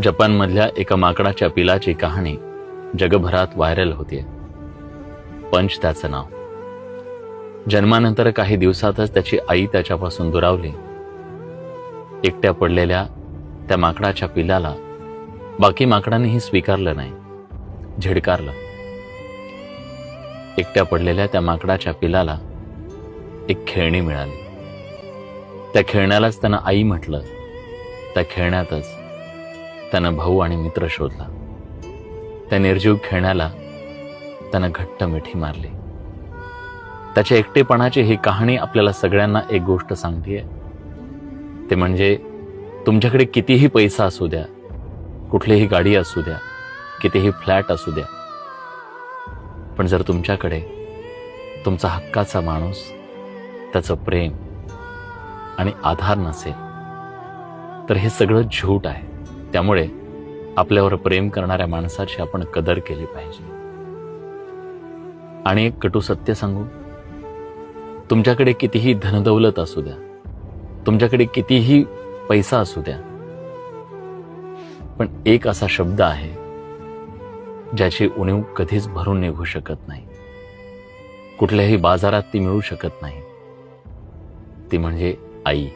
जपानमधल्या एका माकडाच्या पिलाची कहाणी जगभरात व्हायरल होतीये. पंच त्याचं नाव. जन्मानंतर काही दिवसातच त्याची आई त्याच्यापासून दुरावली. एकट्या पडलेल्या त्या माकडाच्या पिलाला बाकी माकडांनीही स्वीकारलं नाही, झिडकारलं. एकट्या पडलेल्या त्या माकडाच्या पिलाला एक खेळणी मिळाली. त्या खेळण्यालाच त्यानं आई म्हटलं. त्या खेळण्यातच त्यानं भाऊ आणि मित्र शोधला. त्या निर्जीव खेळण्याला त्यानं घट्ट मिठी मारली. त्याच्या एकटेपणाची ही कहाणी आपल्याला सगळ्यांना एक गोष्ट सांगतेय, ते म्हणजे तुमच्याकडे कितीही पैसा असू द्या, कुठलीही गाडी असू द्या, कितीही फ्लॅट असू द्या, पण जर तुमच्याकडे तुमचा हक्काचा माणूस, त्याचं प्रेम आणि आधार नसेल तर हे सगळं झूट आहे. त्यामुळे आपल्यावर प्रेम करणाऱ्या माणसाची आपण कदर केली पाहिजे. आणि एक कटू सत्य सांगू, तुमच्याकडे कितीही धनदौलत असू द्या, तुमच्याकडे कितीही पैसा असू द्या, पण एक असा शब्द आहे ज्याची उणीव कधीच भरून निघू शकत नाही, कुठल्याही बाजारात ती मिळू शकत नाही. ती म्हणजे आई.